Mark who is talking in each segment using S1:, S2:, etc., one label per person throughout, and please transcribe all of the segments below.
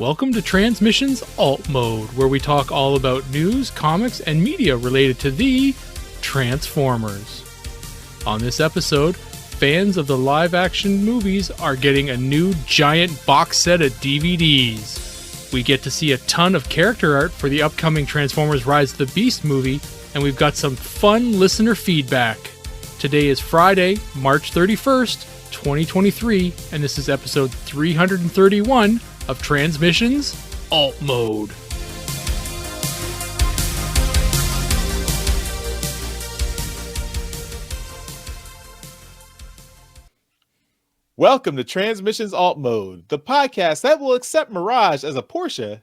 S1: Welcome to Transmissions Alt Mode, where we talk all about news, comics, and media related to the Transformers. On this episode, fans of the live-action movies are getting a new giant box set of DVDs. We get to see a ton of character art for the upcoming Transformers Rise of the Beast movie, and we've got some fun listener feedback. Today is Friday, March 31st, 2023, and this is episode 331 of Transmissions Alt Mode.
S2: Welcome to Transmissions Alt Mode, the podcast that will accept Mirage as a Porsche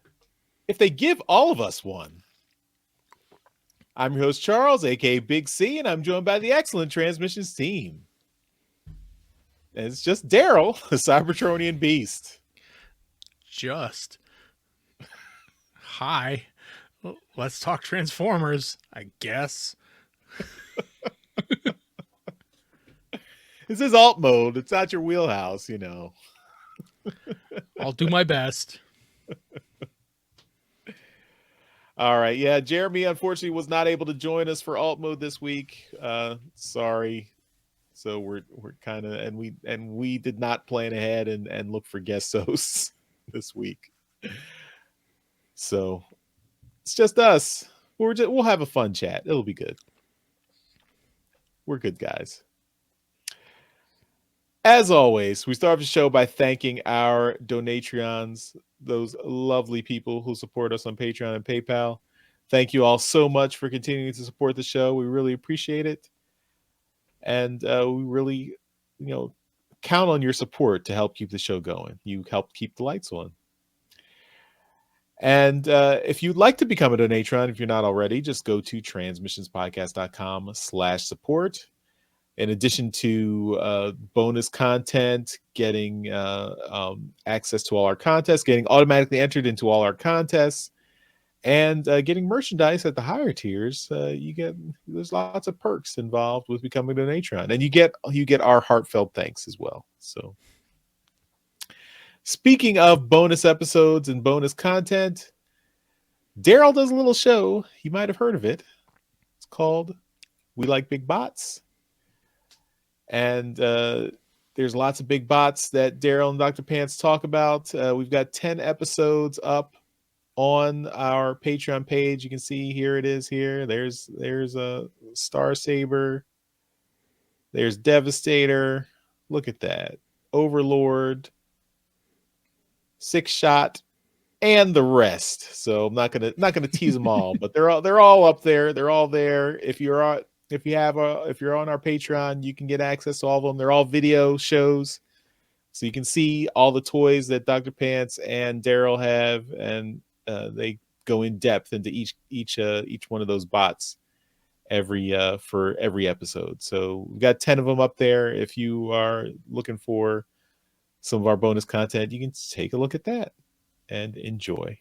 S2: if they give all of us one. I'm your host, Charles, aka Big C, and I'm joined by the excellent Transmissions team. And it's just Daryl, the Cybertronian beast.
S1: Hi. Let's talk Transformers, I guess.
S2: This is Alt Mode. It's not your wheelhouse, you know.
S1: I'll do my best.
S2: All right. Yeah, Jeremy unfortunately was not able to join us for Alt Mode this week. Sorry. So we're kind of and we did not plan ahead and look for guest hosts this week. So it's just us. We'll have a fun chat. It'll be good. We're good guys. As always, we start the show by thanking our Donatreons, those lovely people who support us on Patreon and PayPal. Thank you all so much for continuing to support the show. We really appreciate it. And we really, count on your support to help keep the show going. You help keep the lights on. And if you'd like to become a Donatron, if you're not already, just go to transmissionspodcast.com/support. In addition to bonus content, getting access to all our contests, getting automatically entered into all our contests, and getting merchandise at the higher tiers, there's lots of perks involved with becoming a Donatron, and you get our heartfelt thanks as well. So, speaking of bonus episodes and bonus content, Daryl does a little show. You might have heard of it. It's called We Like Big Bots. And there's lots of big bots that Daryl and Dr. Pants talk about. We've got 10 episodes up on our Patreon page. You can see here it is here. There's a Star Saber. There's Devastator. Look at that. Overlord. Six Shot. And the rest. So I'm not gonna tease them all, but they're all up there. They're all there. If you're on our Patreon, you can get access to all of them. They're all video shows, so you can see all the toys that Dr. Pants and Daryl have, and they go in depth into each one of those bots for every episode. So we've got 10 of them up there. If you are looking for some of our bonus content, you can take a look at that and enjoy.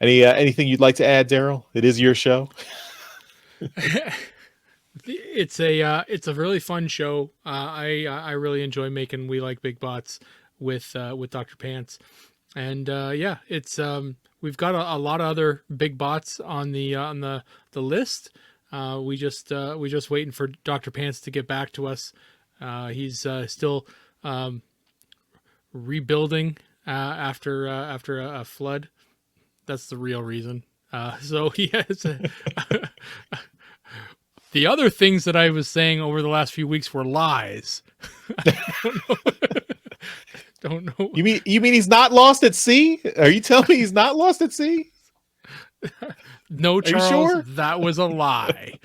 S2: Anything you'd like to add, Daryl? It is your show.
S1: It's a really fun show. I really enjoy making We Like Big Bots with Dr. Pants, and it's we've got a lot of other big bots on the list. We just waiting for Dr. Pants to get back to us. He's still rebuilding after a flood. That's the real reason. So he has the other things that I was saying over the last few weeks were lies. Don't know.
S2: You mean he's not lost at sea? Are you telling me he's not lost at sea?
S1: No, Charles,
S2: are you sure?
S1: That was a lie.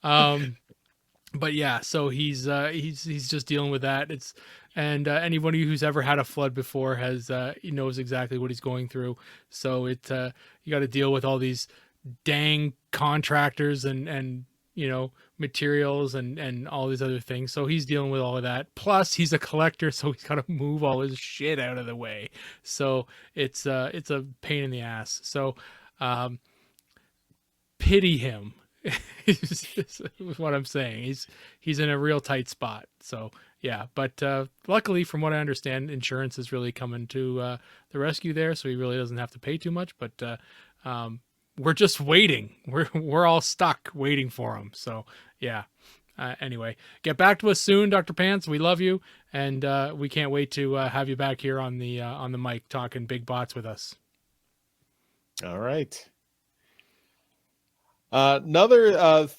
S1: But yeah, so he's just dealing with that. Anybody who's ever had a flood before he knows exactly what he's going through. So you got to deal with all these dang contractors and materials and all these other things. So he's dealing with all of that. Plus he's a collector, so he's got to move all his shit out of the way. So it's a pain in the ass. So pity him. Is what I'm saying. He's in a real tight spot. So yeah, but luckily, from what I understand, insurance is really coming to the rescue there, so he really doesn't have to pay too much. But we're just waiting. We're all stuck waiting for him. So yeah. Anyway, get back to us soon, Dr. Pants. We love you, and we can't wait to have you back here on the mic talking big bots with us.
S2: All right. Another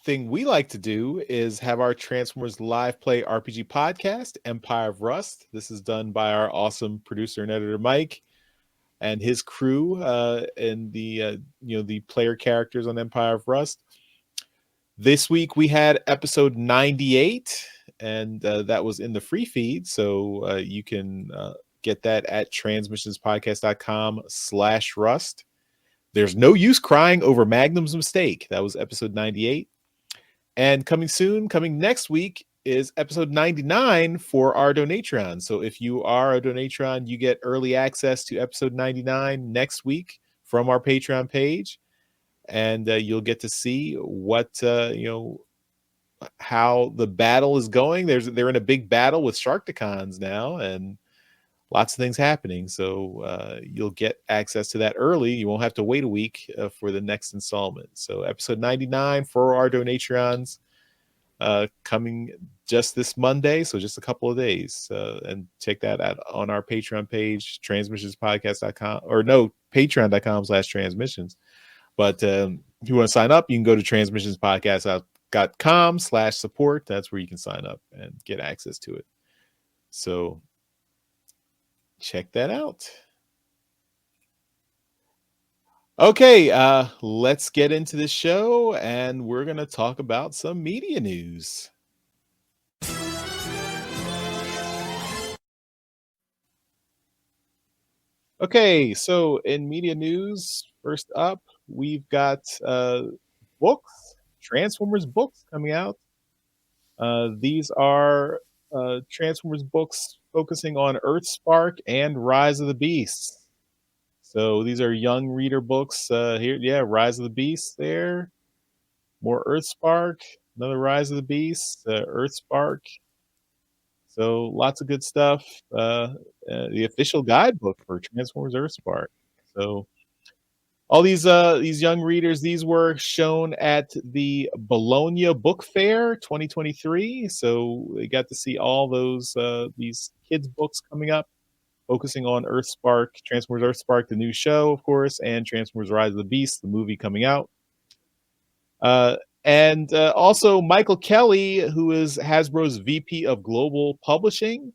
S2: thing we like to do is have our Transformers live play RPG podcast, Empire of Rust. This is done by our awesome producer and editor Mike and his crew, and the player characters on Empire of Rust. This week we had episode 98, and that was in the free feed, so you can get that at transmissionspodcast.com/rust. There's no use crying over Magnum's mistake. That was episode 98. And coming next week is episode 99 for our Donatron. So if you are a Donatron, you get early access to episode 99 next week from our Patreon page. And you'll get to see what, how the battle is going. They're in a big battle with Sharkticons now, and lots of things happening. So you'll get access to that early. You won't have to wait a week for the next installment. So episode 99 for our Donatrons coming just this Monday. So just a couple of days. And check that out on our Patreon page, transmissionspodcast.com, or no, patreon.com/transmissions. But if you want to sign up, you can go to transmissionspodcast.com/support. That's where you can sign up and get access to it. So check that out. Okay, let's get into the show, and we're going to talk about some media news. Okay, so in media news, first up, we've got books, Transformers books coming out. These are Transformers books focusing on Earthspark and Rise of the Beasts. So these are young reader books here. Yeah, Rise of the Beasts there. More Earthspark, another Rise of the Beasts, Earthspark. So lots of good stuff. The official guidebook for Transformers Earthspark. So all these young readers, these were shown at the Bologna Book Fair 2023. So they got to see all those these kids' books coming up, focusing on Earthspark, Transformers Earthspark, the new show, of course, and Transformers Rise of the Beast, the movie coming out. And also Michael Kelly, who is Hasbro's VP of Global Publishing,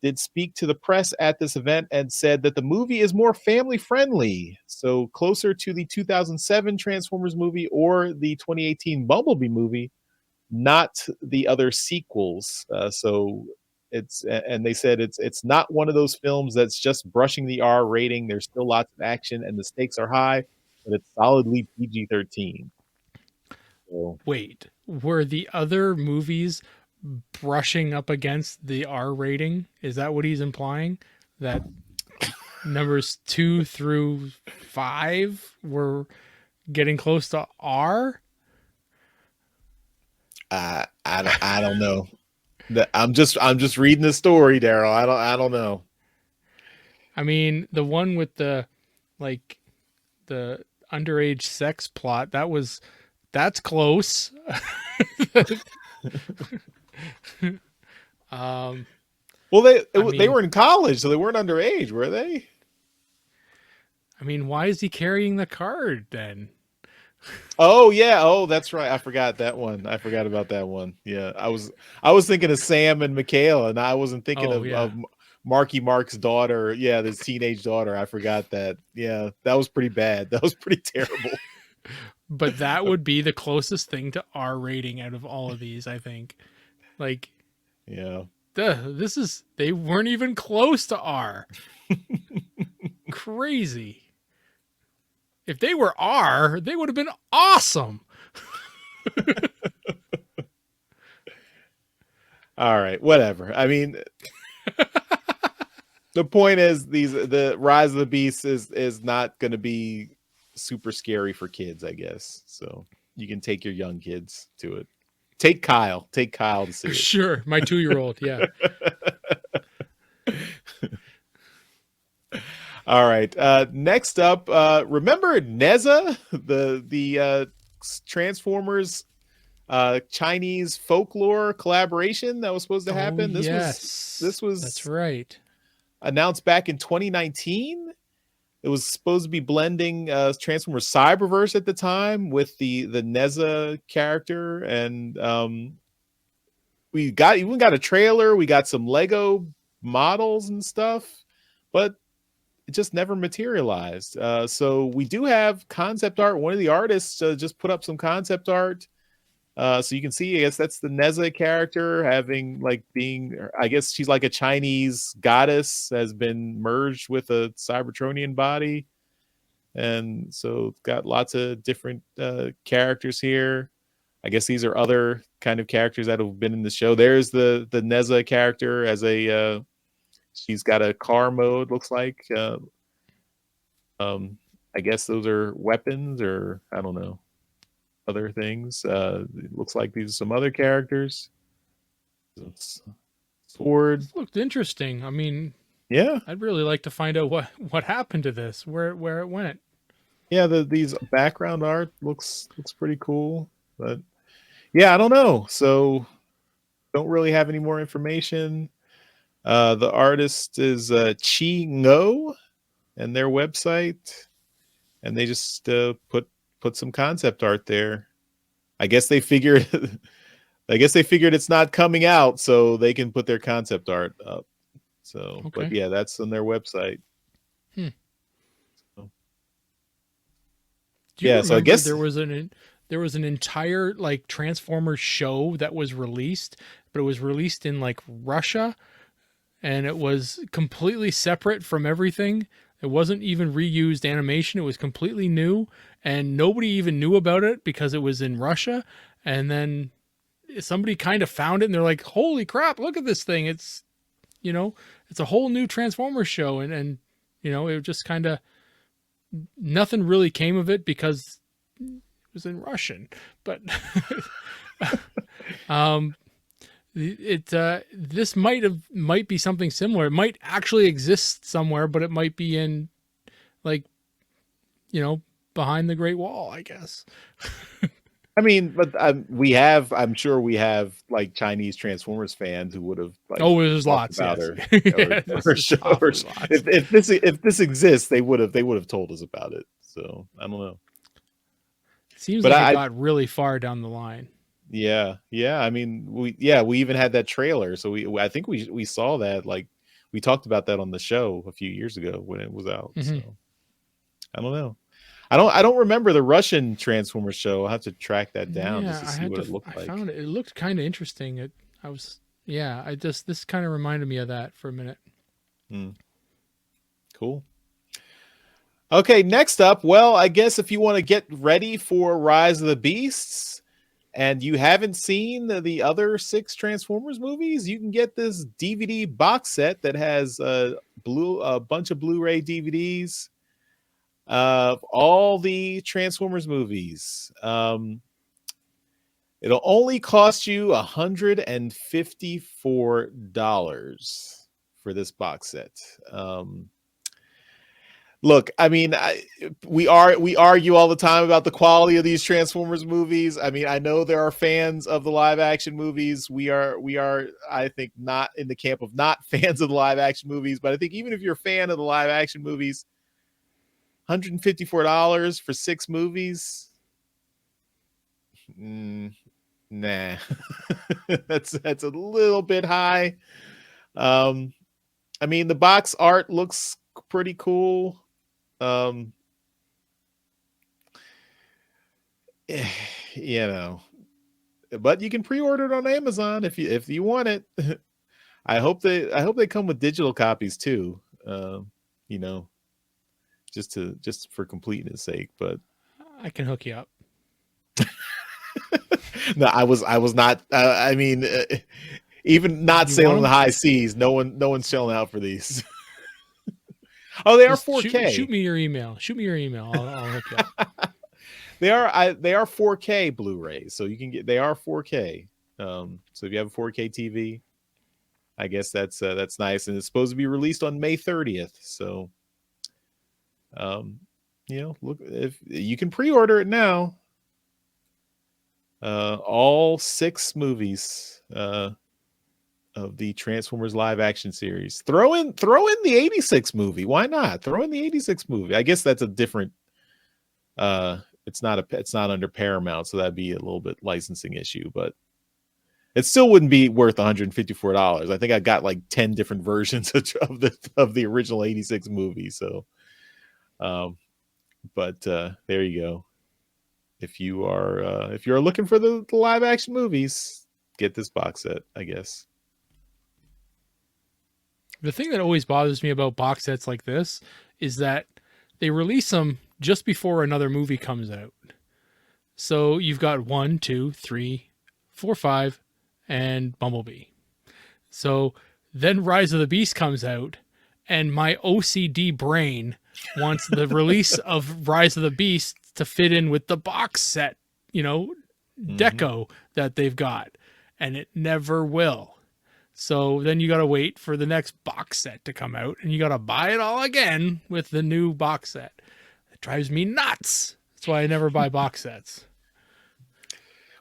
S2: did speak to the press at this event and said that the movie is more family-friendly, so closer to the 2007 Transformers movie or the 2018 Bumblebee movie, not the other sequels. So it's, and they said it's not one of those films that's just brushing the R rating. There's still lots of action and the stakes are high, but it's solidly PG-13. So,
S1: wait, were the other movies brushing up against the R rating? Is that what he's implying? That numbers 2 through 5 were getting close to R?
S2: I don't know. I'm just reading the story, Daryl. I don't know.
S1: I mean, the one with the underage sex plot, that's close.
S2: Well, they were in college, so they weren't underage, were they?
S1: I mean, why is he carrying the card then?
S2: Oh yeah, oh that's right. I forgot that one. I forgot about that one. Yeah, I was thinking of Sam and Mikhail, and I wasn't thinking of Marky Mark's daughter. Yeah, this teenage daughter. I forgot that. Yeah, that was pretty bad. That was pretty terrible.
S1: But that would be the closest thing to R rating out of all of these, I think. Like,
S2: yeah,
S1: they weren't even close to R. Crazy. If they were R, they would have been awesome.
S2: All right, whatever. I mean, the point is the Rise of the Beast is not going to be super scary for kids, I guess. So you can take your young kids to it. Take Kyle to see it.
S1: Sure, my 2-year-old. Yeah.
S2: All right. Next up, remember Neza, the Transformers Chinese folklore collaboration that was supposed to happen? This was
S1: That's right.
S2: Announced back in 2019. It was supposed to be blending Transformers Cyberverse at the time with the Neza character, and we even got a trailer. We got some Lego models and stuff, but it just never materialized. So we do have concept art. One of the artists just put up some concept art. So you can see, I guess that's the Neza character I guess she's like a Chinese goddess, has been merged with a Cybertronian body. And so it's got lots of different characters here. I guess these are other kind of characters that have been in the show. There's the Neza character as she's got a car mode, looks like. I guess those are weapons, or I don't know, other things. It looks like these are some other characters. Sword.
S1: This looked interesting. I mean,
S2: yeah,
S1: I'd really like to find out what happened to this, where it went.
S2: Yeah, these background art looks pretty cool, but yeah, I don't know. So don't really have any more information. The artist is Chi Ngo, and their website, and they just put some concept art there. I guess they figured it's not coming out, so they can put their concept art up. So, okay. But yeah, that's on their website. So.
S1: Yeah, so I guess there was an entire like Transformers show that was released, but it was released in like Russia, and it was completely separate from everything. It wasn't even reused animation. It was completely new, and nobody even knew about it because it was in Russia. And then somebody kind of found it, and they're like, holy crap, look at this thing. It's, it's a whole new Transformers show. And it just kind of, nothing really came of it because it was in Russian. But this might be something similar. It might actually exist somewhere, but it might be in behind the Great Wall, I guess.
S2: I mean, but I'm sure we have like Chinese Transformers fans who would have
S1: there's lots about her.
S2: If this exists, they would have told us about it. So I don't know.
S1: It seems like it got really far down the line.
S2: Yeah. I mean, we even had that trailer, so I think we saw that, like we talked about that on the show a few years ago when it was out. Mm-hmm. So I don't know. I don't remember the Russian Transformers show. I'll have to track that down just to see what it looked like.
S1: I found it. It looked kind of interesting. This kind of reminded me of that for a minute.
S2: Cool. Okay, next up, well, I guess if you want to get ready for Rise of the Beasts and you haven't seen the other 6 Transformers movies, you can get this DVD box set that has a bunch of Blu-ray DVDs of all the Transformers movies. It'll only cost you $154 for this box set. Look, I mean, we argue all the time about the quality of these Transformers movies. I mean, I know there are fans of the live action movies. We are, I think, not in the camp of not fans of the live action movies. But I think even if you're a fan of the live action movies, $154 for 6 movies, nah, that's a little bit high. I mean, the box art looks pretty cool. But you can pre-order it on Amazon if you want it. I hope they come with digital copies too. Just for completeness sake, but
S1: I can hook you up.
S2: No, I was not. I mean, even not sailing the high seas, no one's shelling out for these. Oh, they are
S1: Just
S2: 4K.
S1: shoot me your email. Shoot me your email. I'll hook you up.
S2: They are 4K Blu-rays, so you can get. They are 4K. So if you have a 4K TV, I guess that's nice, and it's supposed to be released on May 30th. So, look, if you can pre-order it now. All 6 movies of the Transformers live action series. Throw in the 86 movie. Why not? Throw in the 86 movie. I guess that's a different it's not under Paramount, so that'd be a little bit licensing issue, but it still wouldn't be worth $154. I think I got like 10 different versions of the original 86 movie. So but there you go. If you are looking for the live action movies, get this box set, I guess.
S1: The thing that always bothers me about box sets like this is that they release them just before another movie comes out. So you've got 1, 2, 3, 4, 5, and Bumblebee. So then Rise of the Beast comes out, and my OCD brain wants the release of Rise of the Beast to fit in with the box set, deco that they've got, and it never will. So then you got to wait for the next box set to come out, and you got to buy it all again with the new box set. It drives me nuts. That's why I never buy box sets.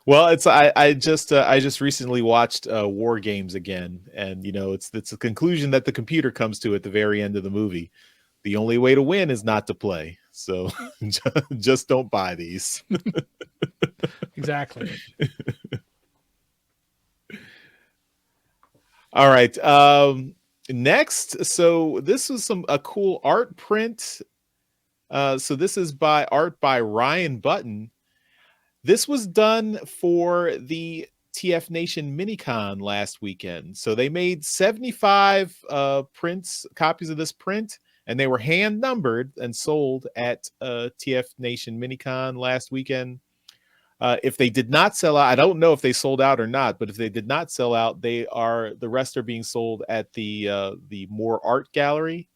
S2: Well, I just recently watched War Games again, and it's a conclusion that the computer comes to at the very end of the movie. The only way to win is not to play. So just don't buy these.
S1: Exactly.
S2: All right. Next, so this was a cool art print. So this is art by Ryan Button. This was done for the TF Nation Minicon last weekend. So they made 75 copies of this print, and they were hand numbered and sold at TF Nation Minicon last weekend. If they did not sell out, I don't know if they sold out or not, but if they did not sell out, the rest are being sold at the More Art Gallery.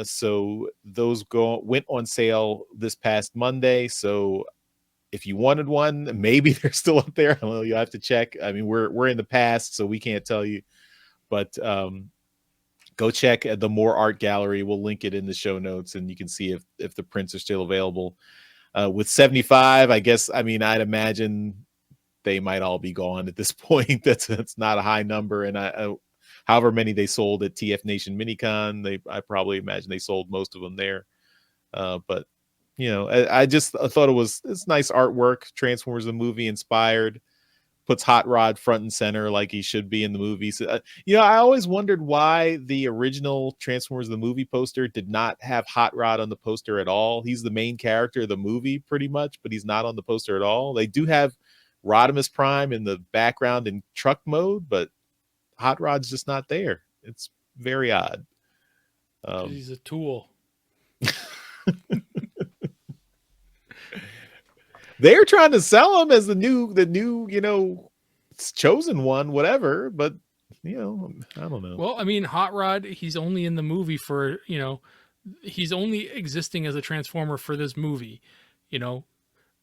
S2: So those went on sale this past Monday. So if you wanted one, maybe they're still up there. I don't know, you'll have to check. I mean, we're in the past, so we can't tell you. But go check at the More Art Gallery. We'll link it in the show notes, and you can see if the prints are still available. With 75, I guess, I'd imagine they might all be gone at this point. That's not a high number. And however many they sold at TF Nation Minicon, I probably imagine they sold most of them there. But I just thought it's nice artwork. Transformers the movie inspired, puts Hot Rod front and center like he should be in the movie. So, I always wondered why the original Transformers the movie poster did not have Hot Rod on the poster at all. He's the main character of the movie pretty much, but he's not on the poster at all. They do have Rodimus Prime in the background in truck mode, but Hot Rod's just not there. It's very odd.
S1: He's a tool.
S2: They're trying to sell him as the new, chosen one, whatever. But I don't know.
S1: Well, Hot Rod, he's only in the movie for he's only existing as a Transformer for this movie.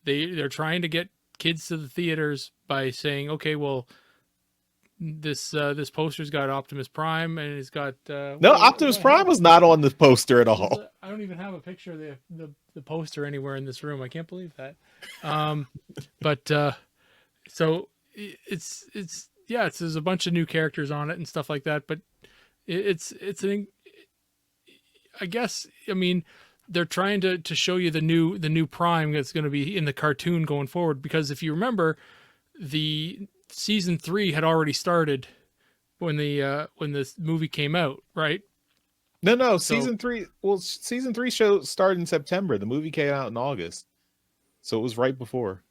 S1: They're trying to get kids to the theaters by saying, okay, well, this poster's got Optimus Prime, and it's got
S2: Optimus Prime was not on the poster at all.
S1: I don't even have a picture of the poster anywhere in this room. I can't believe that. But so there's a bunch of new characters on it and stuff like that. But I guess they're trying to show you the new Prime that's going to be in the cartoon going forward, because if you remember, the season 3 had already started when this movie came out, right?
S2: No, season 3. Well, season 3 show started in September. The movie came out in August, so it was right before.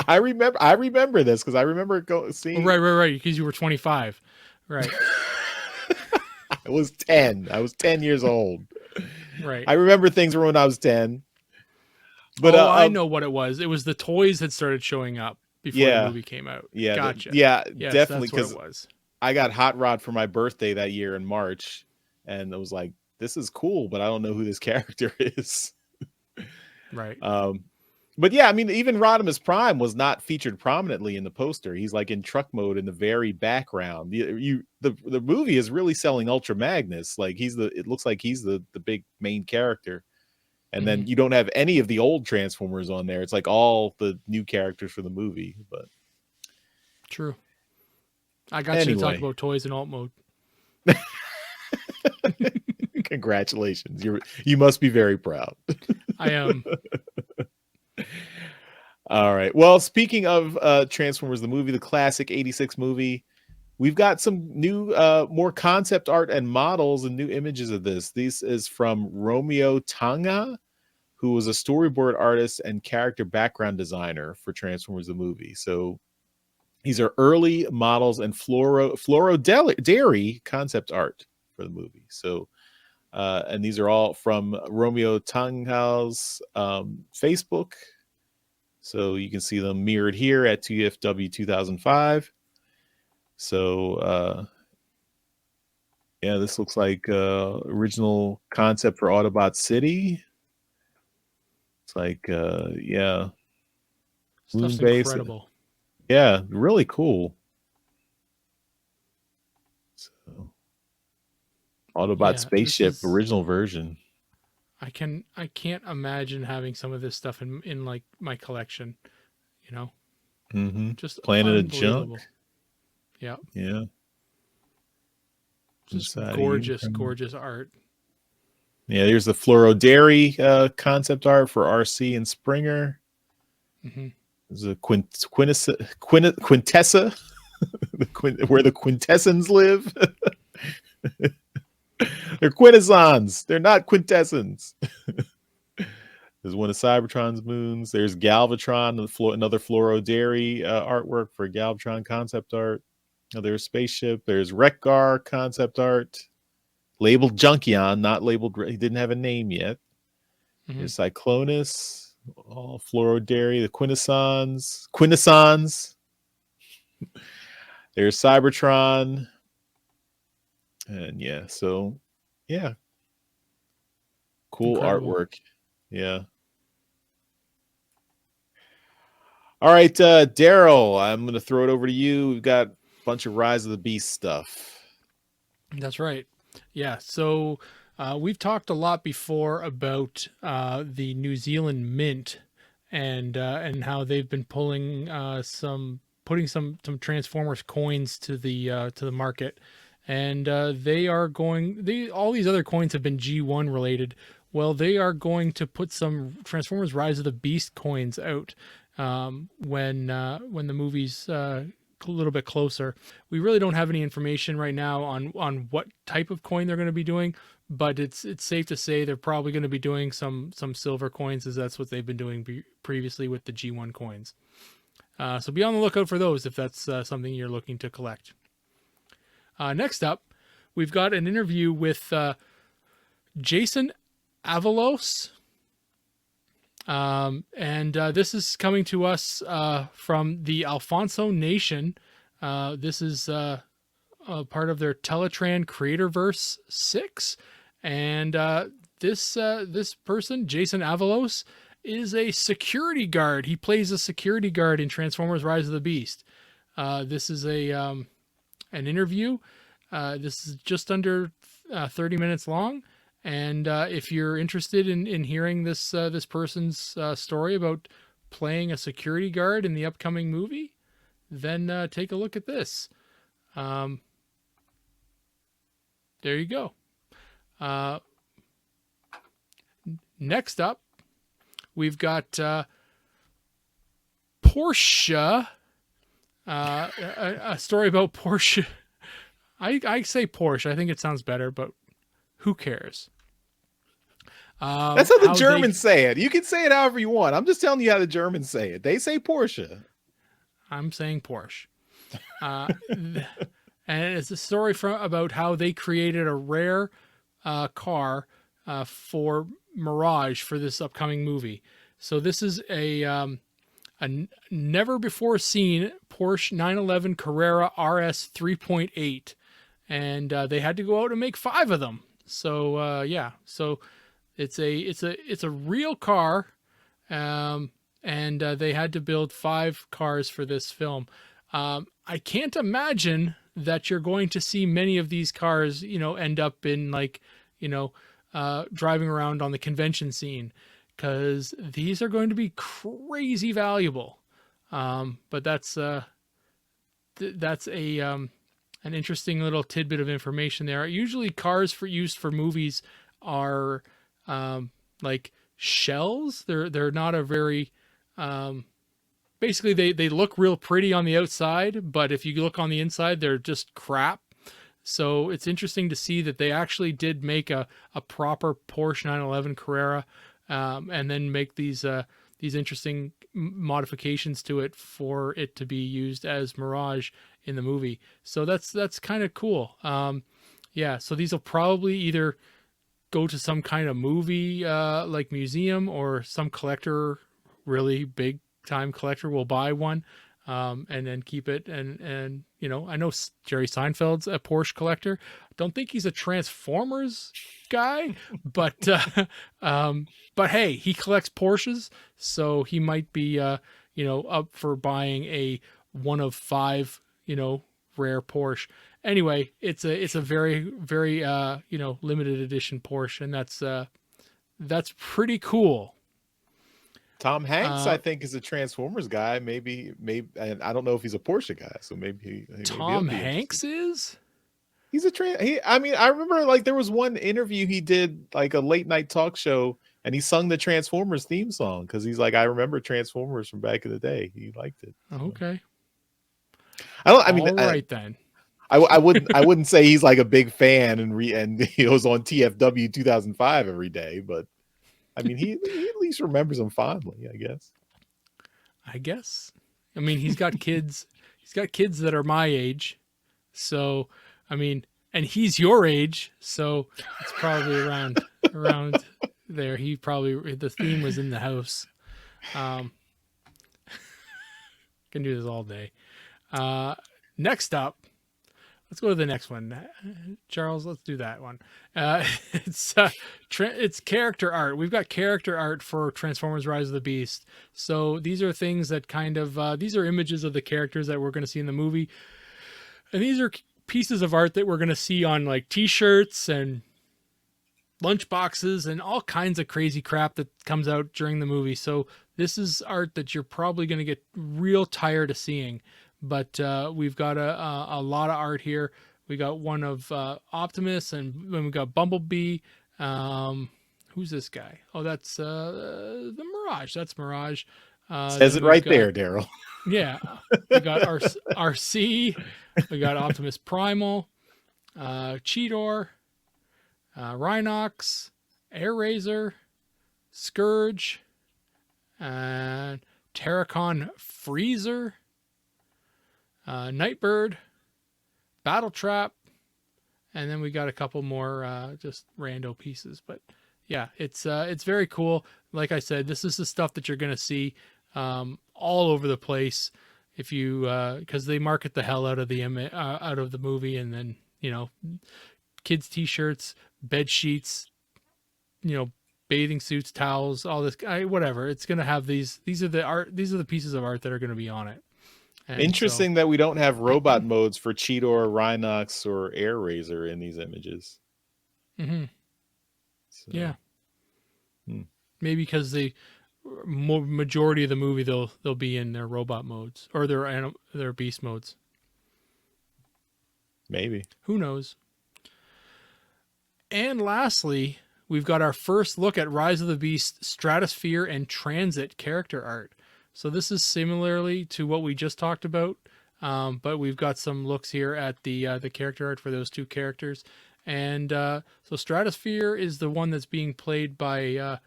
S2: I remember this because I remember seeing.
S1: Right. Because you were 25, right?
S2: I was 10. I was 10 years old.
S1: Right.
S2: I remember things from when I was 10. But
S1: I know what it was. It was the toys had started showing up before the movie came out.
S2: Yeah,
S1: gotcha.
S2: Yes,
S1: definitely,
S2: because
S1: it was.
S2: I got Hot Rod for my birthday that year in March, and I was like, "This is cool," but I don't know who this character is.
S1: Right.
S2: But yeah, I mean, even Rodimus Prime was not featured prominently in the poster. He's like in truck mode in the very background. The movie is really selling Ultra Magnus. Like it looks like he's the big main character. And then you don't have any of the old Transformers on there. It's like all the new characters for the movie. But
S1: true. I got you to talk about toys in alt mode.
S2: Congratulations. You must be very proud.
S1: I am.
S2: All right. Well, speaking of Transformers, the movie, the classic 86 movie, we've got some new, more concept art and models and new images of this. This is from Romeo Tanga, who was a storyboard artist and character background designer for Transformers, the movie. So these are early models and Floro Dairy concept art for the movie. So, and these are all from Romeo Tanga's Facebook. So you can see them mirrored here at TFW 2005. So, yeah, this looks like original concept for Autobot City. It's like, yeah.
S1: Stuff's incredible.
S2: Yeah, really cool. So, Autobot Spaceship, original version.
S1: I can't imagine having some of this stuff in like my collection, you know. Just
S2: Planet of Junk.
S1: Yeah.
S2: Yeah.
S1: Just gorgeous art.
S2: Yeah, there's the Floro Dairy concept art for RC and Springer. There's a Quintessa, where the Quintessons live. They're Quintessons. They're not Quintessons. There's one of Cybertron's moons. There's Galvatron, another Floro Dairy artwork for Galvatron concept art. There's Spaceship. There's Wreck-Gar concept art. Labeled Junkion, not labeled. He didn't have a name yet. There's Cyclonus, all Floro Dairy, the Quintessons. There's Cybertron. And yeah, so yeah. Cool Incredible. Artwork. Yeah. All right, Daryl, I'm going to throw it over to you. We've got a bunch of Rise of the Beast stuff.
S1: That's right. Yeah, so we've talked a lot before about the New Zealand Mint and how they've been putting some Transformers coins to the market, and they are going. All these other coins have been G1 related. Well, they are going to put some Transformers Rise of the Beast coins out when the movie's a little bit closer. We really don't have any information right now on what type of coin they're going to be doing, but it's safe to say they're probably going to be doing some silver coins, as that's what they've been doing previously with the G1 coins. So be on the lookout for those if that's something you're looking to collect. Next up, we've got an interview with Jason Avalos. And this is coming to us from the Alfonso Nation. This is a part of their Teletran Creatorverse 6. And this person, Jason Avalos, is a security guard. He plays a security guard in Transformers Rise of the Beast. This is an interview. This is just under 30 minutes long. And if you're interested in hearing this person's story about playing a security guard in the upcoming movie, then take a look at this. There you go. Next up, we've got Porsche. A story about Porsche. I say Porsche. I think it sounds better, but who cares?
S2: That's how the Germans say it. You can say it however you want. I'm just telling you how the Germans say it. They say Porsche.
S1: I'm saying Porsche. And it's a story about how they created a rare car for Mirage for this upcoming movie. So this is a never before seen Porsche 911 Carrera RS 3.8, and they had to go out and make 5 of them. So yeah, so it's a real car, and they had to build 5 cars for this film. I can't imagine that you're going to see many of these cars, end up in like, driving around on the convention scene, because these are going to be crazy valuable. But that's an interesting little tidbit of information there. Usually, cars used for movies are like shells. They're not a very basically they look real pretty on the outside, but if you look on the inside, they're just crap. So it's interesting to see that they actually did make a proper Porsche 911 Carrera, and then make these interesting modifications to it for it to be used as Mirage in the movie. So that's kind of cool. Yeah, so these will probably either go to some kind of movie like museum, or some collector, really big time collector, will buy one, and then keep it. And I know Jerry Seinfeld's a Porsche collector. Don't think he's a Transformers guy, but hey, he collects Porsches, so he might be up for buying a one of 5 rare Porsche. Anyway, it's a very, very limited edition Porsche, and that's pretty cool.
S2: Tom Hanks, I think, is a Transformers guy. Maybe, and I don't know if he's a Porsche guy. So maybe
S1: Tom Hanks is.
S2: He's a I remember like there was one interview he did, like a late night talk show, and he sung the Transformers theme song because he's like, I remember Transformers from back in the day. He liked it. So.
S1: Okay.
S2: All
S1: right then.
S2: I wouldn't say he's like a big fan and he was on TFW 2005 every day, but I mean he at least remembers them fondly, I guess.
S1: I mean, he's got kids. He's got kids that are my age, so I mean, and he's your age, so it's probably around there. The theme was in the house. Can do this all day. Next up, let's go to the next one. Charles, let's do that one. It's character art. We've got character art for Transformers Rise of the Beast. So these are things that kind of, these are images of the characters that we're going to see in the movie. And these are pieces of art that we're going to see on like t-shirts and lunchboxes and all kinds of crazy crap that comes out during the movie. So this is art that you're probably going to get real tired of seeing. But we've got a lot of art here. We got one of Optimus, and then we got Bumblebee. Who's this guy? Oh, that's the Mirage. That's Mirage.
S2: Says it right there, Daryl.
S1: Yeah. We got RC. We got Optimus Primal. Cheetor. Rhinox. Airazor. Scourge. And Terracon Freezer. Nightbird, Battletrap, and then we got a couple more just rando pieces. But yeah, it's very cool. Like I said, this is the stuff that you're gonna see all over the place if you because they market the hell out of the movie, and then kids t-shirts, bed sheets, bathing suits, towels, all this whatever. It's gonna have these are the pieces of art that are gonna be on it. And
S2: interesting that we don't have robot modes for Cheetor, Rhinox, or Airazor in these images.
S1: Mm-hmm. So, yeah. Maybe because the majority of the movie they'll be in their robot modes or their beast modes.
S2: Maybe.
S1: Who knows? And lastly, we've got our first look at Rise of the Beast Stratosphere and Transit character art. So this is similarly to what we just talked about, but we've got some looks here at the character art for those 2 characters. And so Stratosphere is the one that's being played by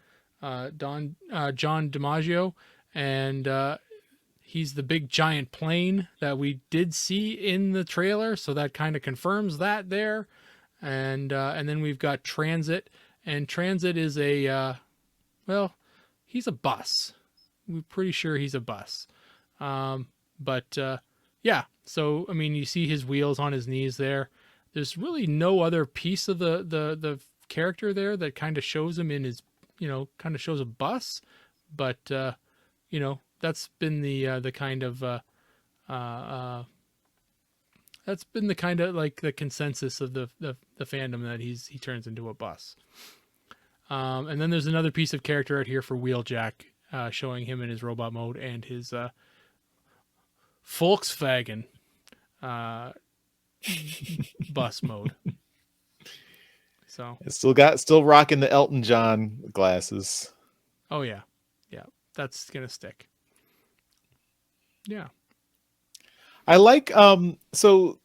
S1: John DiMaggio, and he's the big giant plane that we did see in the trailer, so that kind of confirms that there. And then we've got Transit, and Transit is he's a bus. we're pretty sure he's a bus. But yeah, so I mean, you see his wheels on his knees there. There's really no other piece of the character there that kind of shows him in his, kind of shows a bus. But that's been the kind of that's been the kind of like the consensus of the fandom, that he turns into a bus. And then there's another piece of character art here for Wheeljack, showing him in his robot mode and his Volkswagen bus mode. So
S2: It's still rocking the Elton John glasses.
S1: Oh yeah, that's gonna stick. Yeah,
S2: I like so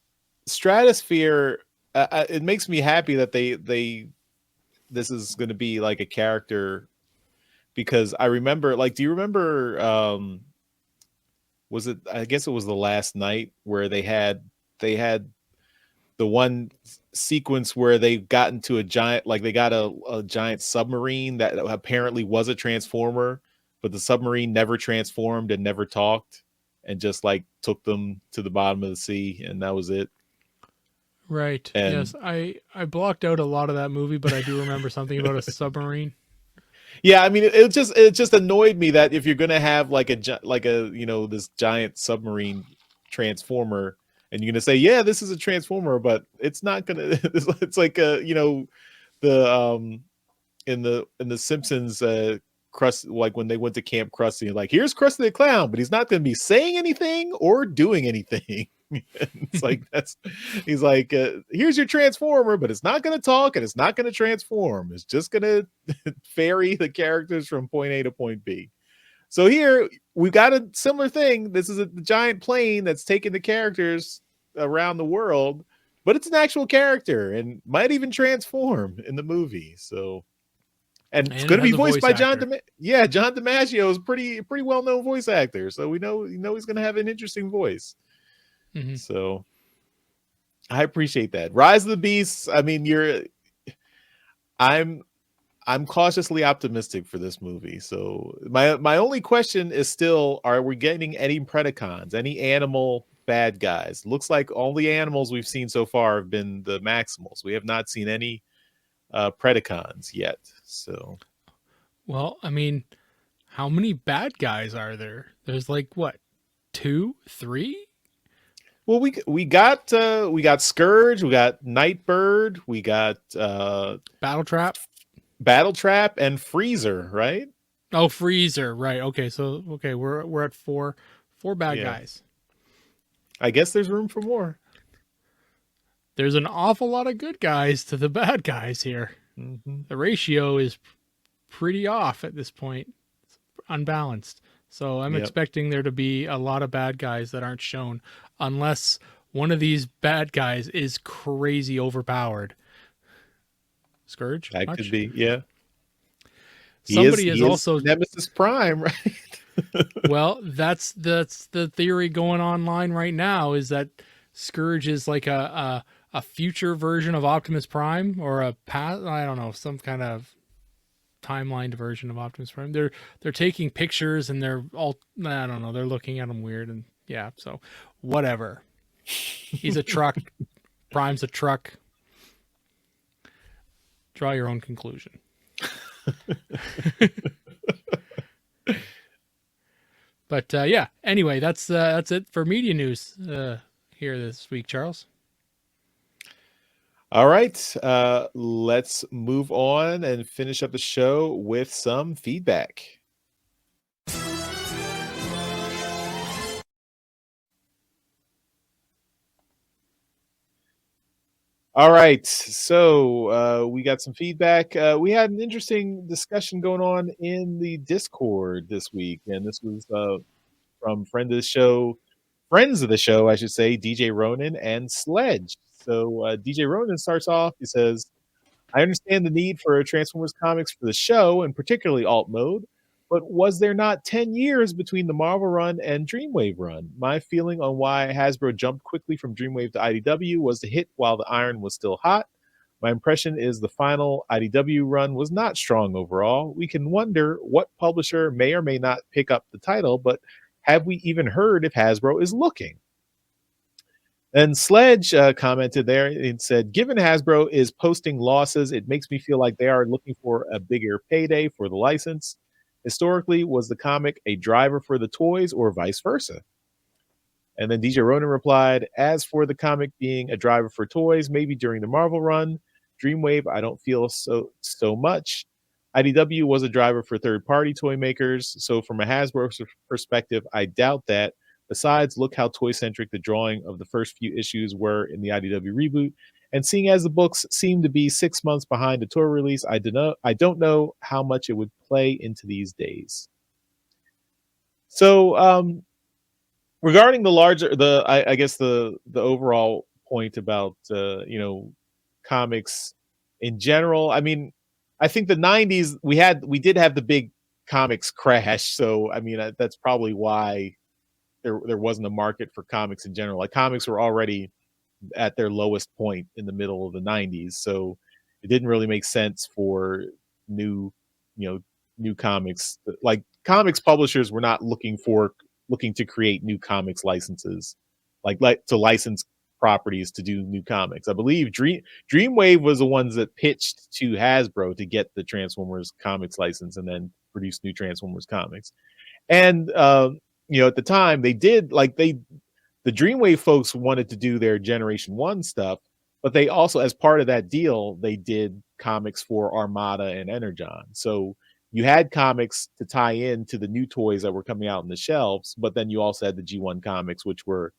S2: Stratosphere. It makes me happy that they this is going to be like a character, because I remember, like, do you remember was it, I guess it was The Last Night, where they had the one sequence where they got into a giant, like they got a giant submarine that apparently was a transformer, but the submarine never transformed and never talked, and just like took them to the bottom of the sea, and that was it.
S1: right.
S2: And
S1: yes, I blocked out a lot of that movie, but I do remember something about a submarine.
S2: yeah, I mean, it just annoyed me that if you're gonna have like a this giant submarine transformer, and you're gonna say, yeah, this is a transformer, but it's not gonna. It's like the in the Simpsons, Krusty, like when they went to Camp Krusty, and like, here's Krusty the Clown, but he's not gonna be saying anything or doing anything. It's like, he's like, here's your transformer, but it's not going to talk and it's not going to transform. It's just going to ferry the characters from point A to point B. So here we've got a similar thing. This is a giant plane that's taking the characters around the world, but it's an actual character and might even transform in the movie. So, and it's going to be voiced by John DiMaggio is pretty well-known voice actor. So we know he's going to have an interesting voice.
S1: Mm-hmm.
S2: So I appreciate that. Rise of the Beasts. I mean, I'm cautiously optimistic for this movie. So my only question is still, are we getting any Predacons, any animal bad guys? Looks like all the animals we've seen so far have been the Maximals. We have not seen any Predacons yet. So,
S1: well, I mean, how many bad guys are there? There's like what, 2, 3?
S2: Well, we got Scourge, we got Nightbird, we got
S1: Battletrap,
S2: and Freezer, right?
S1: Oh, Freezer, right? Okay, so we're at 4 bad guys.
S2: I guess there's room for more.
S1: There's an awful lot of good guys to the bad guys here.
S2: Mm-hmm.
S1: The ratio is pretty off at this point. It's unbalanced. So I'm expecting there to be a lot of bad guys that aren't shown, unless one of these bad guys is crazy overpowered. Scourge?
S2: That could be, yeah.
S1: Somebody is also
S2: Nemesis Prime, right?
S1: Well, that's the theory going online right now, is that Scourge is like a future version of Optimus Prime, or a past, I don't know, some kind of timelined version of Optimus Prime. They're taking pictures and they're all, I don't know, they're looking at him weird, and yeah, so whatever. He's a truck. Prime's a truck. Draw your own conclusion. But yeah, anyway, that's it for media news here this week, Charles.
S2: All right, let's move on and finish up the show with some feedback. All right, so we got some feedback. We had an interesting discussion going on in the Discord this week, and this was from friends of the show, I should say, DJ Ronan and Sledge. So DJ Ronan starts off. He says, I understand the need for Transformers comics for the show, and particularly alt mode, but was there not 10 years between the Marvel run and Dreamwave run? My feeling on why Hasbro jumped quickly from Dreamwave to IDW was to hit while the iron was still hot. My impression is the final IDW run was not strong overall. We can wonder what publisher may or may not pick up the title, but have we even heard if Hasbro is looking? And Sledge commented there and said, given Hasbro is posting losses, it makes me feel like they are looking for a bigger payday for the license. Historically, was the comic a driver for the toys or vice versa? And then DJ Ronan replied, as for the comic being a driver for toys, maybe during the Marvel run, Dreamwave, I don't feel so much. IDW was a driver for third-party toy makers, so from a Hasbro perspective, I doubt that. Besides, look how toy-centric the drawing of the first few issues were in the IDW reboot, and seeing as the books seem to be 6 months behind the toy release, I don't know how much it would play into these days. So, regarding the larger, I guess the overall point about comics in general, I mean, I think the 90s we did have the big comics crash, so I mean that's probably why there wasn't a market for comics in general. Like comics were already at their lowest point in the middle of the 90s, so it didn't really make sense for new new comics. Like comics publishers were not looking to create new comics licenses, like to license properties to do new comics. I believe Dreamwave was the ones that pitched to Hasbro to get the Transformers comics license and then produce new Transformers comics. And at the time the Dreamwave folks wanted to do their Generation 1 stuff, but they also, as part of that deal, they did comics for Armada and Energon. So you had comics to tie in to the new toys that were coming out on the shelves, but then you also had the G1 comics, which were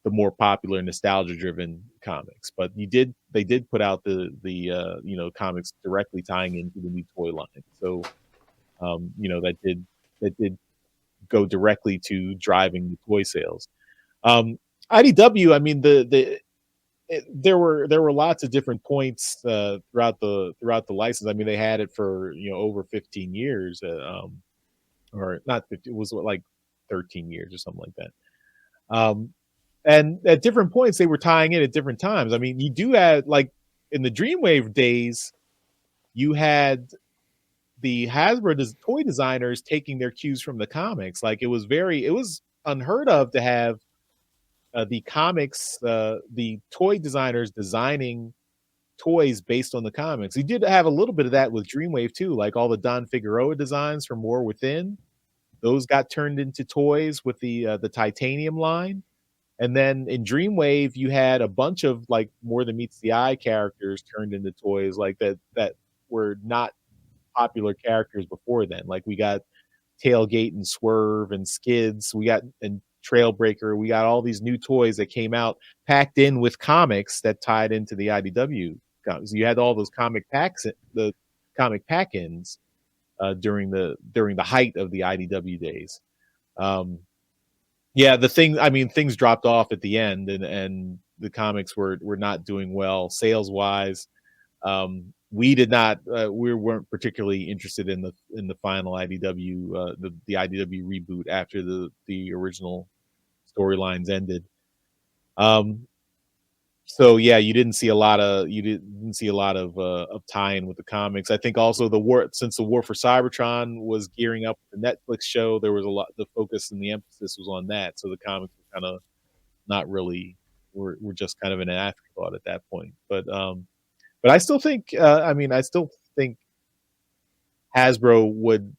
S2: the more popular nostalgia-driven comics. But they did put out the comics directly tying into the new toy line. So that did go directly to driving the toy sales. IDW, I mean, there were lots of different points throughout the license. I mean, they had it for over 15 years, or not 15, it was like 13 years or something like that. And at different points, they were tying in at different times. I mean, you do have, like in the Dreamwave days, you had the Hasbro toy designers taking their cues from the comics. Like it was unheard of to have the comics, the toy designers designing toys based on the comics. You did have a little bit of that with Dreamwave too, like all the Don Figueroa designs from War Within. Those got turned into toys with the Titanium line. And then in Dreamwave, you had a bunch of like More Than Meets the Eye characters turned into toys like that were not popular characters before then. Like we got Tailgate and Swerve and Skids. And Trailbreaker. We got all these new toys that came out packed in with comics that tied into the IDW. So you had all those comic packs, the comic pack-ins during the height of the IDW days. Things dropped off at the end, and the comics were not doing well sales wise. We weren't particularly interested in the final IDW, the IDW reboot after the original storylines ended. So yeah, you didn't see a lot of tie-in with the comics. I think also since the War for Cybertron was gearing up with the Netflix show, there was the focus and the emphasis was on that. So the comics were kind of not really, were just kind of an afterthought at that point. But I still think, Hasbro would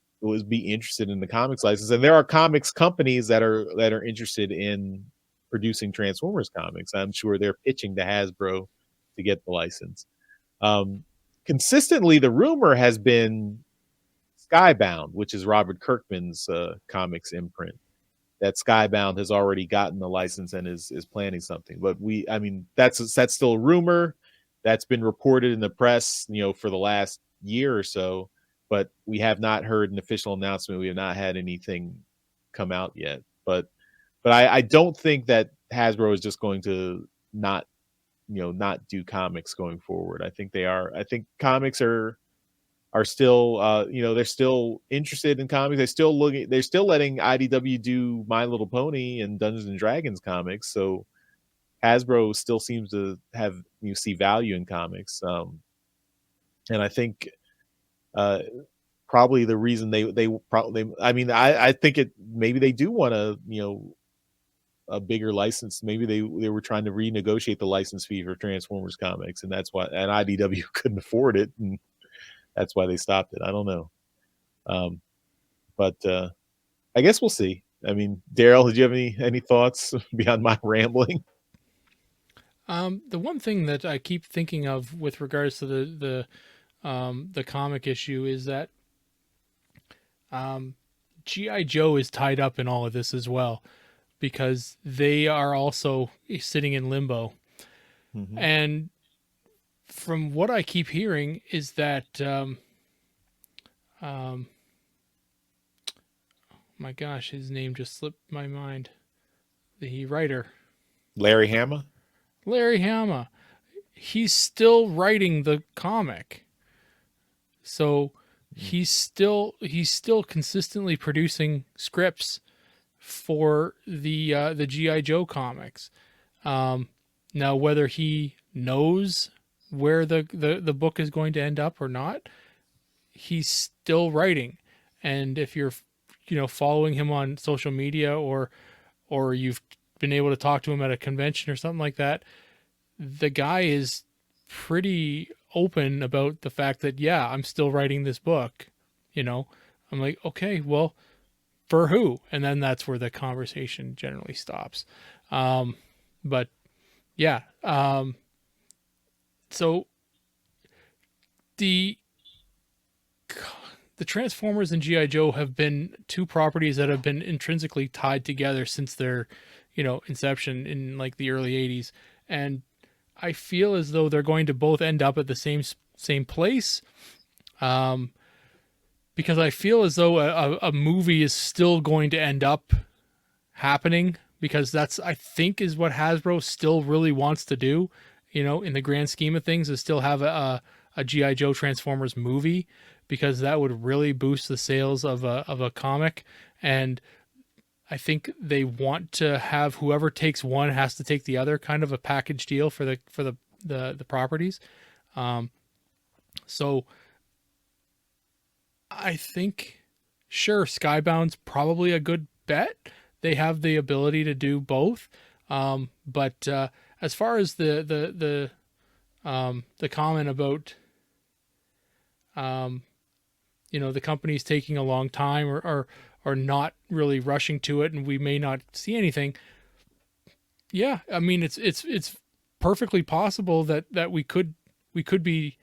S2: be interested in the comics license, and there are comics companies that are interested in producing Transformers comics. I'm sure they're pitching to Hasbro to get the license. Consistently, the rumor has been Skybound, which is Robert Kirkman's comics imprint. That Skybound has already gotten the license and is planning something. But that's still a rumor that's been reported in the press, for the last year or so. But we have not heard an official announcement. We have not had anything come out yet. But I don't think that Hasbro is just going to not do comics going forward. I think they are. I think comics are still, they're still interested in comics. They're still letting IDW do My Little Pony and Dungeons and Dragons comics. So Hasbro still seems to see value in comics. And I think probably the reason they probably, I mean, I think it, maybe they do want to, a bigger license. Maybe they were trying to renegotiate the license fee for Transformers comics, and that's why, and IDW couldn't afford it, and that's why they stopped it. I don't know. But I guess we'll see. I mean, Daryl, did you have any thoughts beyond my rambling?
S1: The one thing that I keep thinking of with regards to the comic issue is that GI Joe is tied up in all of this as well, because they are also sitting in limbo.
S2: Mm-hmm.
S1: And from what I keep hearing is that my gosh, his name just slipped my mind. The writer,
S2: Larry Hama.
S1: Larry Hama, he's still writing the comic. So he's still consistently producing scripts for the GI Joe comics. Now, whether he knows where the book is going to end up or not, he's still writing. And if you're following him on social media, or you've been able to talk to him at a convention or something like that, the guy is pretty open about the fact that, yeah, I'm still writing this book. I'm like, okay, well, for who? And then that's where the conversation generally stops. But yeah, so the Transformers and GI Joe have been two properties that have been intrinsically tied together since their inception in like the early 80s, and I feel as though they're going to both end up at the same place, because I feel as though a movie is still going to end up happening, because that's, I think, is what Hasbro still really wants to do, in the grand scheme of things, is still have a GI Joe Transformers movie, because that would really boost the sales of a comic. And I think they want to have whoever takes one has to take the other, kind of a package deal for the properties. So I think, sure, Skybound's probably a good bet. They have the ability to do both. But as far as the comment about the company's taking a long time, or not really rushing to it, and we may not see anything. Yeah, I mean, it's perfectly possible that we could be,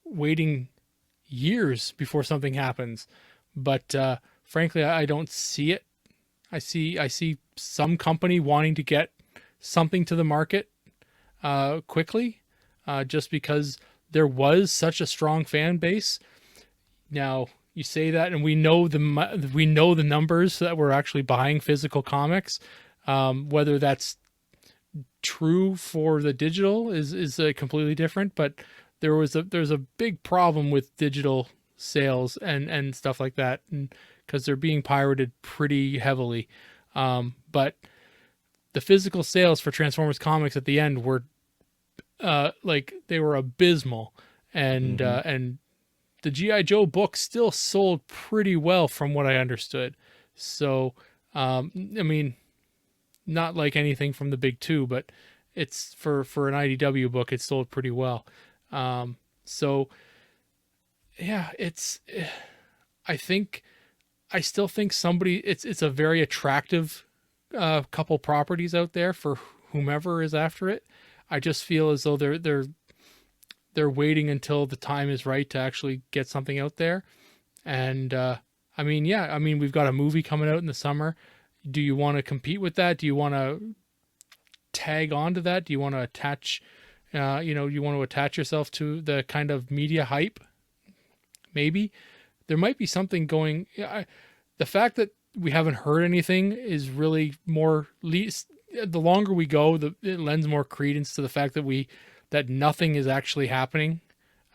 S1: waiting years before something happens. But frankly, I don't see it. I see some company wanting to get something to the market quickly, just because there was such a strong fan base. Now, you say that, and we know the numbers that we're actually buying physical comics. Whether that's true for the digital is completely different. But there's a big problem with digital sales and stuff like that, and because they're being pirated pretty heavily. But the physical sales for Transformers comics at the end were they were abysmal, and and the GI Joe book still sold pretty well from what I understood. So I mean, not like anything from the big two, but it's for an IDW book, it sold pretty well. So yeah, I still think it's a very attractive couple properties out there for whomever is after it. I just feel as though they're waiting until the time is right to actually get something out there. And I mean, we've got a movie coming out in the summer. Do you want to compete with that? Do you want to tag onto that? Do you want to attach, you want to attach yourself to the kind of media hype? Maybe there might be something going. The fact that we haven't heard anything is really more. The longer we go, it lends more credence to the fact that nothing is actually happening,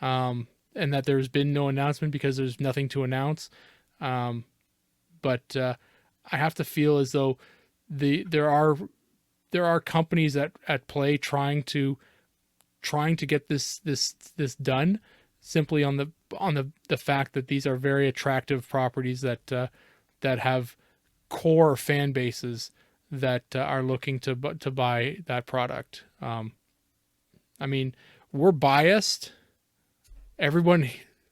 S1: and that there's been no announcement because there's nothing to announce. But I have to feel as though there are companies at play trying to trying to get this done simply on the fact that these are very attractive properties that have core fan bases that are looking to buy that product. I mean, we're biased. Everyone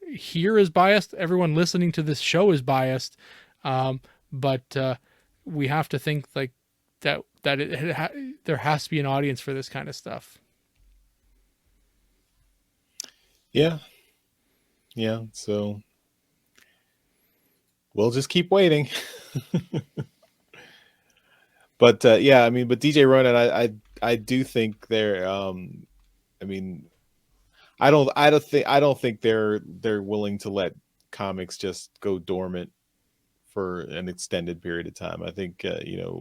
S1: here is biased. Everyone listening to this show is biased. But we have to think like that there has to be an audience for this kind of stuff.
S2: Yeah. So we'll just keep waiting. But yeah, I mean, but DJ Ronan, I do think they're. I mean, I don't think they're willing to let comics just go dormant for an extended period of time. I think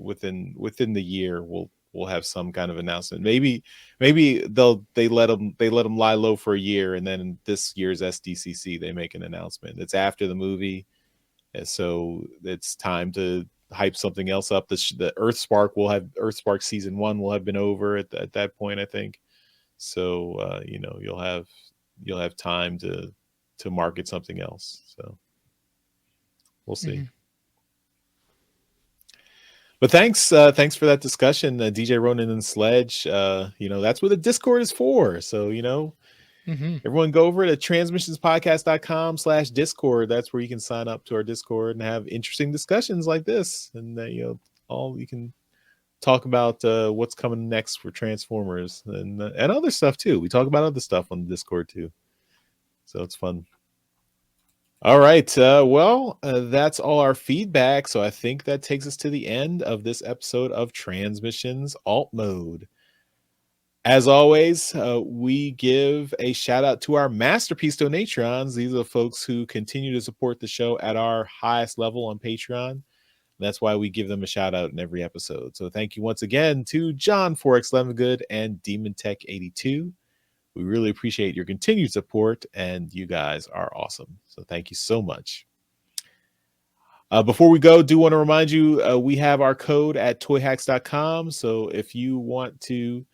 S2: within the year we'll have some kind of announcement. Maybe they let them lie low for a year, and then this year's SDCC they make an announcement. It's after the movie, and so it's time to hype something else up. The Earthspark season 1 will have been over at that point, I think. So you'll have time to market something else. So we'll see. Mm-hmm. But thanks for that discussion, DJ Ronan and Sledge. That's what the Discord is for. So everyone go over to transmissionspodcast.com/Discord. That's where you can sign up to our Discord and have interesting discussions like this. And you can talk about what's coming next for Transformers and other stuff too. We talk about other stuff on the Discord too. So it's fun. All right. That's all our feedback. So I think that takes us to the end of this episode of Transmissions Alt Mode. As always, we give a shout out to our Masterpiece Donatrons. These are the folks who continue to support the show at our highest level on Patreon. That's why we give them a shout out in every episode. So thank you once again to John Forex Lemongood and Demon Tech 82. We really appreciate your continued support, and you guys are awesome. So thank you so much. Before we go, do want to remind you, we have our code at toyhacks.com. So if you want to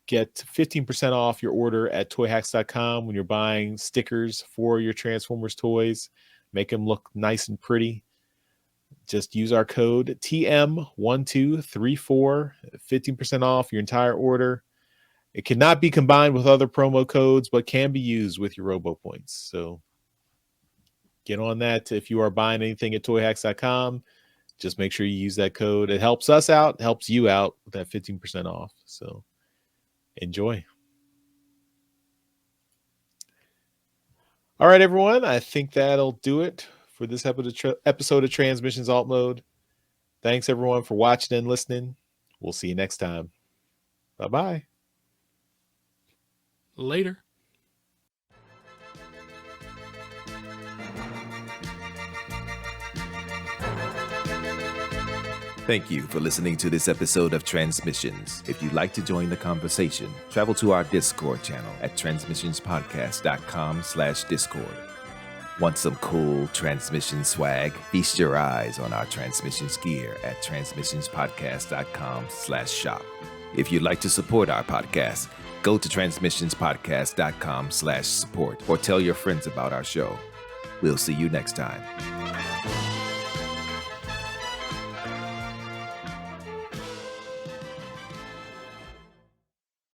S2: get 15% off your order at toyhacks.com when you're buying stickers for your Transformers toys, make them look nice and pretty, just use our code TM1234, 15% off your entire order. It cannot be combined with other promo codes, but can be used with your Robo Points. So get on that. If you are buying anything at toyhacks.com, just make sure you use that code. It helps us out, helps you out with that 15% off. So enjoy. All right, everyone. I think that'll do it for this episode of Transmissions Alt Mode. Thanks, everyone, for watching and listening. We'll see you next time. Bye-bye.
S1: Later.
S3: Thank you for listening to this episode of Transmissions. If you'd like to join the conversation, travel to our Discord channel at transmissionspodcast.com/Discord. Want some cool transmission swag? Feast your eyes on our transmissions gear at transmissionspodcast.com/shop. If you'd like to support our podcast, go to transmissionspodcast.com/support or tell your friends about our show. We'll see you next time.